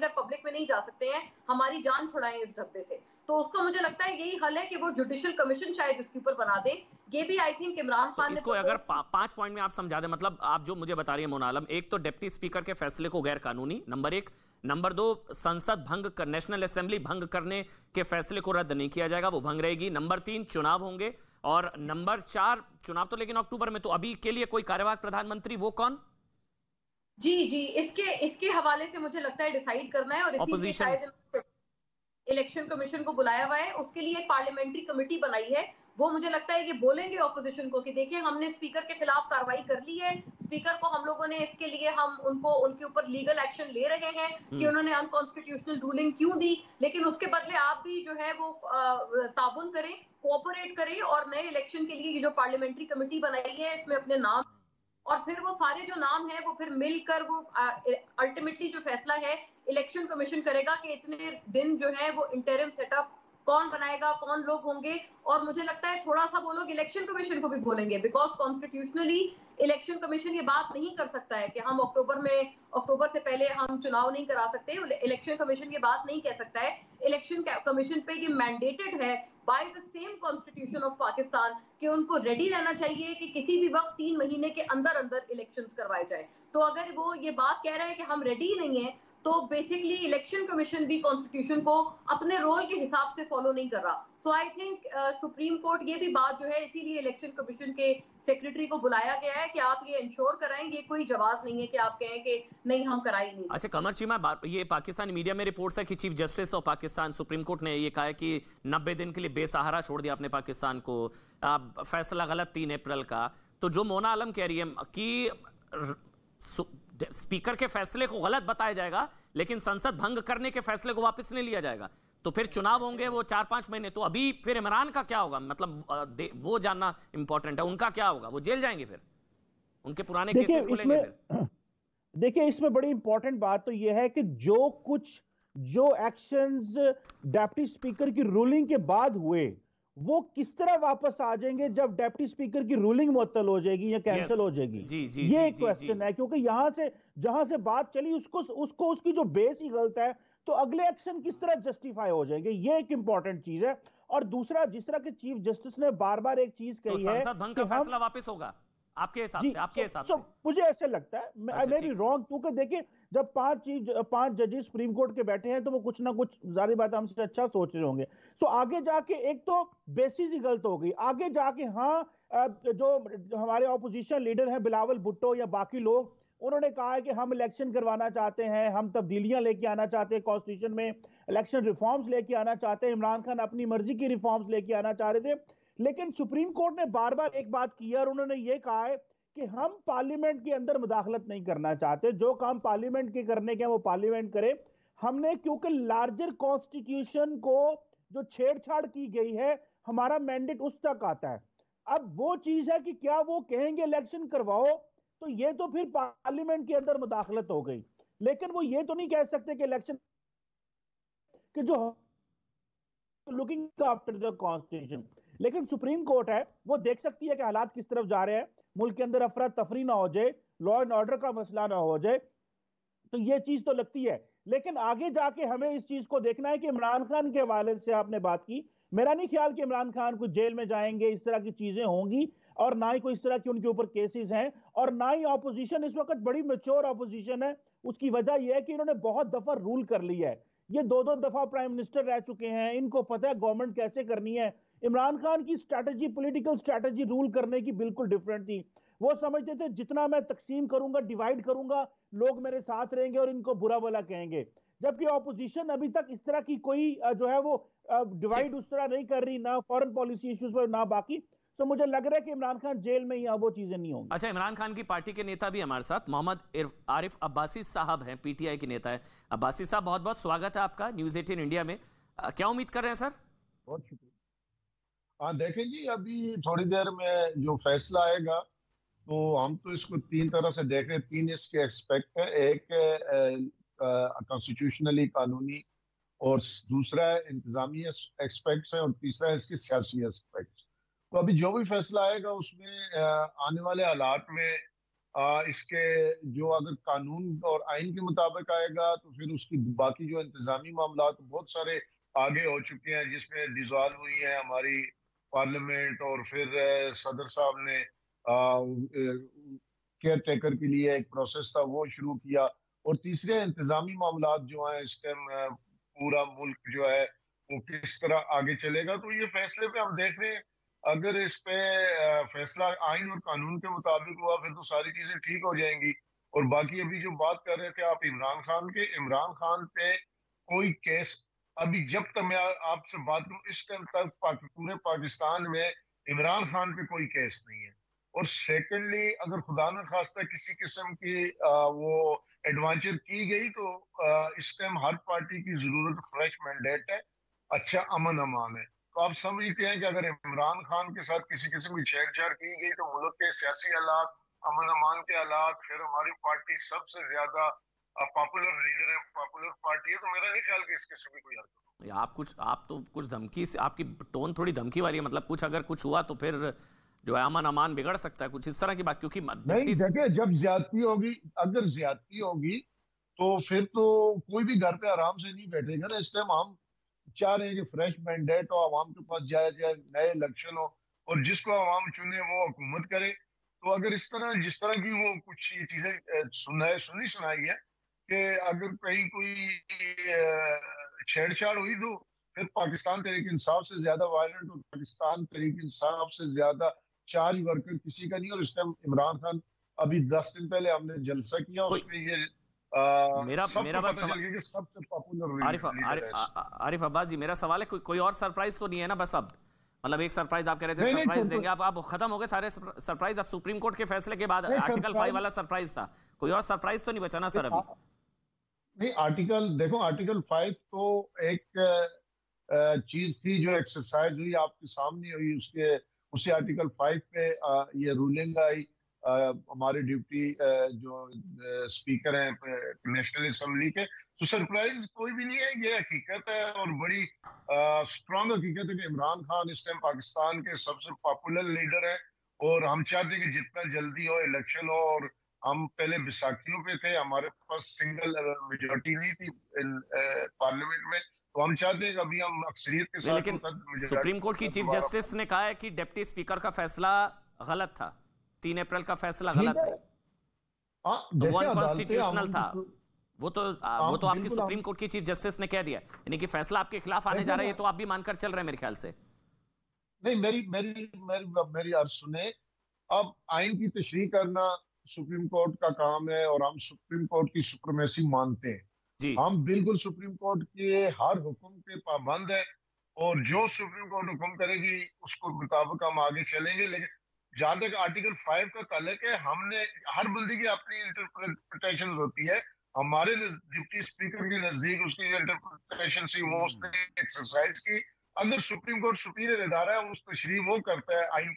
कर पब्लिक में नहीं जा सकते हैं, हमारी जान छुड़ाएं इस धब्बे से। तो उसका मुझे लगता है यही हल है कि वो जुडिशियल कमीशन शायद इसके ऊपर बना दे। ये भी आई थिंक इमरान तो खान ने इसको अगर 5 पॉइंट में आप समझा दें, मतलब आप जो मुझे बता रही है मोना आलम, एक तो डिप्टी स्पीकर के फैसले को गैर कानूनी, नंबर 1, नंबर 2 संसद भंग कर, नेशनल असेंबली भंग करने के फैसले को रद्द नहीं किया जाएगा, वो भंग रहेगी, नंबर 3 चुनाव होंगे, और नंबर 4 चुनाव तो लेकिन अक्टूबर में, तो अभी के लिए कोई कार्यवाहक प्रधानमंत्री वो कौन? जी जी, इसके हवाले से मुझे लगता है डिसाइड करना है, और इसीलिए शायद इलेक्शन कमीशन को बुलाया हुआ है। उसके लिए एक पार्लियामेंट्री कमेटी बनाई है। वो मुझे लगता है कि बोलेंगे ऑपोजिशन को कि देखिए हमने स्पीकर के खिलाफ कार्रवाई कर ली है, स्पीकर को हम लोगों ने इसके लिए हम उनके ऊपर लीगल एक्शन ले रहे हैं कि उन्होंने अनकॉन्स्टिट्यूशनल रूलिंग क्यों दी, लेकिन उसके बदले आप भी जो है वो ताबुन करें, कोऑपरेट करें, और नए इलेक्शन के लिए जो पार्लियामेंट्री कमेटी बनाई है इसमें अपने नाम, और फिर वो सारे जो नाम है वो फिर मिलकर वो अल्टीमेटली जो फैसला है इलेक्शन कमीशन करेगा कि इतने दिन जो है वो इंटरिम सेटअप कौन बनाएगा, कौन लोग होंगे। और मुझे लगता है थोड़ा सा वो लोग इलेक्शन कमीशन को भी बोलेंगे, बिकॉज कॉन्स्टिट्यूशनली इलेक्शन कमीशन ये बात नहीं कर सकता है कि हम अक्टूबर से पहले हम चुनाव नहीं करा सकते। इलेक्शन कमीशन ये बात नहीं कह सकता है। इलेक्शन कमीशन पे ये मैंडेटेड है by the same constitution of Pakistan कि उनको रेडी रहना चाहिए कि किसी भी वक्त 3 महीने के अंदर अंदर इलेक्शंस करवाए जाए। तो अगर वो ये बात कह रहा है कि हम रेडी नहीं है, तो बेसिकली इलेक्शन कमीशन भी कॉन्स्टिट्यूशन को अपने रोल के हिसाब से फॉलो नहीं कर रहा। सो आई थिंक सुप्रीम कोर्ट ये भी बात जो है, इसीलिए इलेक्शन कमीशन के सेक्रेटरी को बुलाया गया है कि आप ये इंश्योर कराएं। ये कोई जवाब नहीं है कि आप कहें कि नहीं हम कराई नहीं। अच्छा कमर चीमा, ये पाकिस्तानी मीडिया में रिपोर्ट्स है कि chief justice of Pakistan supreme court ने ये कहा है कि 90 दिन के लिए बेसहारा छोड़ दिया अपने पाकिस्तान को, फैसला गलत 3 अप्रैल का। तो जो मोना आलम कह रही है कि स्पीकर के फैसले को गलत बताया जाएगा लेकिन संसद भंग करने के फैसले को वापस नहीं लिया जाएगा, तो फिर चुनाव होंगे वो 4-5 महीने, तो अभी फिर इमरान का क्या होगा? मतलब वो जानना इंपॉर्टेंट है, उनका क्या होगा? वो जेल जाएंगे फिर? उनके पुराने केसेस को लेंगे फिर? देखिए इसमें बड़ी इंपॉर्टेंट बात तो यह है कि जो एक्शंस डिप्टी स्पीकर की रूलिंग के बाद हुए वो किस तरह वापस आ जाएंगे जब डिप्टी स्पीकर की रूलिंग मुअत्तल हो जाएगी या कैंसिल हो जाएगी। ये एक क्वेश्चन है, क्योंकि यहां से जहां से बात चली उसको उसकी जो बेस ही गलत है, तो अगले एक्शन किस तरह जस्टिफाई हो जाएंगे, ये एक इंपॉर्टेंट चीज है। और दूसरा, जिस तरह के चीफ जस्टिस ने बार बार एक चीज कही है, संसद भंग का फैसला वापस होगा आपके हिसाब से? आपके हिसाब से मुझे ऐसे लगता है, आई मे बी रॉन्ग, क्योंकि देखिए जब 5 जजेस सुप्रीम कोर्ट के बैठे हैं तो वो कुछ ना कुछ जारी बात हमसे अच्छा सोच रहे होंगे। सो आगे जाके एक तो बेसिस ही गलत हो गई, आगे जाके जो हमारे ऑपोजिशन लीडर हैं बिलावल भुट्टो या बाकी लोग, उन्होंने कहा है कि हम इलेक्शन करवाना चाहते हैं, हम तब्दीलियां लेके आना चाहते हैं कॉन्स्टिट्यूशन में, इलेक्शन रिफॉर्म्स लेके आना चाहते हैं, इमरान खान अपनी मर्जी की रिफॉर्म्स लेके आना चाह रहे थे। लेकिन सुप्रीम कोर्ट ने बार बार एक बात की है और उन्होंने ये कहा है कि हम पार्लियामेंट के अंदर मुदाखलत नहीं करना चाहते, जो काम पार्लियामेंट के करने के वो पार्लियामेंट करे। हमने क्योंकि लार्जर कॉन्स्टिट्यूशन को जो छेड़छाड़ की गई है, हमारा मैंडेट उस तक आता है। अब वो चीज है कि क्या वो कहेंगे इलेक्शन करवाओ, तो ये तो फिर पार्लियामेंट के अंदर मुदाखलत हो गई। लेकिन वो ये तो नहीं कह सकते कि इलेक्शन कि जो लुकिंग आफ्टर द कॉन्स्टिट्यूशन। लेकिन सुप्रीम कोर्ट है, वो देख सकती है कि हालात किस तरफ जा रहे हैं, मुल्क के अंदर अफरा तफरी ना हो जाए, लॉ एंड ऑर्डर का मसला ना हो जाए, तो ये चीज तो लगती है। लेकिन आगे जाके हमें इस चीज को देखना है कि इमरान खान के हवाले से आपने बात की, मेरा नहीं ख्याल कि इमरान खान को जेल में जाएंगे, इस तरह की चीजें होंगी, और ना ही कोई इस तरह की उनके ऊपर केसेस हैं, और ना ही ऑपोजिशन इस वक्त बड़ी मैच्योर ऑपोजिशन है। उसकी वजह यह है कि इन्होंने बहुत दफा रूल कर लिया है, ये 2-2 दफा प्राइम मिनिस्टर रह चुके हैं, इनको पता है गवर्नमेंट कैसे करनी है। इमरान खान की स्ट्रैटेजी, पॉलिटिकल स्ट्रैटेजी रूल करने की बिल्कुल डिफरेंट थी। वो समझते थे जितना मैं तकसीम करूंगा, डिवाइड करूंगा, लोग मेरे साथ रहेंगे और इनको बुरा भला कहेंगे। जबकि ऑपोजिशन अभी तक इस तरह की कोई जो है वो डिवाइड उस तरह नहीं कर रही, ना फॉरेन पॉलिसी इश्यूज पर ना बाकी। तो मुझे लग रहा है कि इमरान खान जेल में ही वो चीजें नहीं होंगी। अच्छा, इमरान खान की पार्टी के नेता भी हमारे साथ मोहम्मद आरिफ अब्बासी साहब हैं, पीटीआई के नेता है। अब्बासी साहब, बहुत बहुत स्वागत है आपका न्यूज़ 18 इंडिया में। क्या उम्मीद कर रहे हैं सर? बहुत शुक्रिया। हाँ देखें जी, अभी थोड़ी देर में जो फैसला आएगा तो हम तो इसको 3 तरह से देख रहे हैं। 3 इसके एक्सपेक्ट है, एक कॉन्स्टिट्यूशनली कानूनी, और दूसरा है इंतजामी एक्सपेक्ट्स है, और तीसरा है इसके सियासी एक्सपेक्ट्स। तो अभी जो भी फैसला आएगा उसमें आने वाले हालात में इसके जो अगर कानून और आइन के मुताबिक आएगा तो फिर उसकी बाकी जो इंतजामी मामला तो बहुत सारे आगे हो चुके हैं, जिसमें डिसॉल्व हुई है हमारी पार्लियामेंट, और फिर सदर साहब ने केयर टेकर के लिए एक प्रोसेस था वो शुरू किया। और तीसरे इंतजामी मामला जो है इस टाइम पूरा मुल्क जो है वो किस तरह आगे चलेगा। तो ये फैसले पे हम देख रहे हैं, अगर इस पे फैसला आइन और कानून के मुताबिक हुआ फिर तो सारी चीजें ठीक हो जाएंगी। और बाकी अभी जो बात कर रहे थे आप इमरान खान के, इमरान खान पे कोई केस अभी जब तक मैं आपसे बात करूं इस टाइम तक पूरे पाकिस्तान में इमरान खान पे कोई केस नहीं है। और सेकेंडली अगर खुदा न खास्ता किसी किस्म की वो एडवांचर की गई तो इस टाइम हर पार्टी की जरूरत फ्रेश मैंडेट है, अच्छा अमन अमान है। तो आप समझते हैं कि अगर इमरान खान के साथ किसी किस्म की छेड़छाड़ की गई तो मुल्क के सियासी हालात, अमन अमान के हालात, फिर हमारी पार्टी सबसे ज्यादा पॉपुलर लीडर है, पॉपुलर पार्टी है, तो मेरा नहीं ख्याल कि इस किस्म की कोई हरकत। आप तो कुछ धमकी से, आपकी टोन थोड़ी धमकी वाली है, मतलब कुछ अगर कुछ हुआ तो फिर जो है अमन अमान बिगड़ सकता है, कुछ इस तरह की बात। क्योंकि नहीं देखिए, जब ज्यादती होगी, अगर ज्यादती होगी तो फिर तो कोई भी घर पे आराम से नहीं बैठेगा ना। इस टाइम हम चाह रहे हैं कि फ्रेश मैंडेट हो, आवाम के पास जाए, नए इलेक्शन हो और जिसको आवाम चुने वो हुकूमत करे। तो अगर इस तरह जिस तरह की वो कुछ ये चीजें सुनाई है कि अगर कहीं कोई छेड़छाड़ हुई तो फिर पाकिस्तान तहरीक इंसाफ से ज्यादा वायलेंट और पाकिस्तान तहरीक इंसाफ से ज्यादा चार्ज वर्कर किसी का नहीं। और इस टाइम इमरान खान, अभी 10 दिन पहले हमने जलसा किया, उसमें ये मेरा बस सबसे पॉपुलर आरिफ अब्बास जी, मेरा सवाल है कोई और सरप्राइज तो नहीं है ना? बस अब मतलब एक सरप्राइज आप कह रहे थे सरप्राइज देंगे, आप खत्म हो गए सारे सरप्राइज। अब सुप्रीम कोर्ट के फैसले के बाद आर्टिकल 5 वाला सरप्राइज था, कोई और सरप्राइज तो नहीं बचा ना सर अभी? नहीं, आर्टिकल 5 तो एक चीज थी जो एक्सरसाइज हुई, आपके सामने हुई, उसी आर्टिकल 5 पे ये रूलिंग आई। हमारे डिप्टी जो स्पीकर हैं नेशनल असेंबली के, तो सरप्राइज कोई भी नहीं है, ये हकीकत है और बड़ी स्ट्रांग हकीकत है कि इमरान खान इस टाइम पाकिस्तान के सबसे पॉपुलर लीडर है। और हम चाहते हैं कि जितना जल्दी हो इलेक्शन हो। और हम पहले बैसाखियों पे थे, हमारे पास सिंगल मेजोरिटी नहीं थी पार्लियामेंट में, तो हम चाहते हैं कि अभी हम अक्सरियत के साथ। लेकिन सुप्रीम कोर्ट की चीफ जस्टिस ने कहा है कि डिप्टी स्पीकर का फैसला गलत था, 3 अप्रैल का फैसला गलत है, वो अनकॉन्स्टिट्यूशनल था। वो तो आपकी सुप्रीम कोर्ट की चीफ जस्टिस ने कह दिया, यानी कि फैसला आपके खिलाफ आने जा रहा है, ये तो आप भी मानकर चल रहे हैं मेरे ख्याल से। नहीं, मेरी अर्ज सुने। अब आइन की तशरीह करना सुप्रीम कोर्ट का काम है और हम सुप्रीम कोर्ट की सुप्रीमेसी मानते हैं। हम बिल्कुल सुप्रीम कोर्ट के हर हुक्म के पाबंद है और जो सुप्रीम कोर्ट हुक्म करेगी उसको मुताबिक हम आगे चलेंगे। लेकिन जहां तक आर्टिकल 5 का ताल्लुक है, हमने हर बंदी की अपनी इंटरप्रिटेशन होती है। हमारे डिप्टी स्पीकर के नजदीक उसकी इंटरप्रिटेशन थी, वो उसने एक्सरसाइज की। अगर सुप्रीम कोर्ट सुपीरियर इदारा है, उस तशरीह वो करता है आइन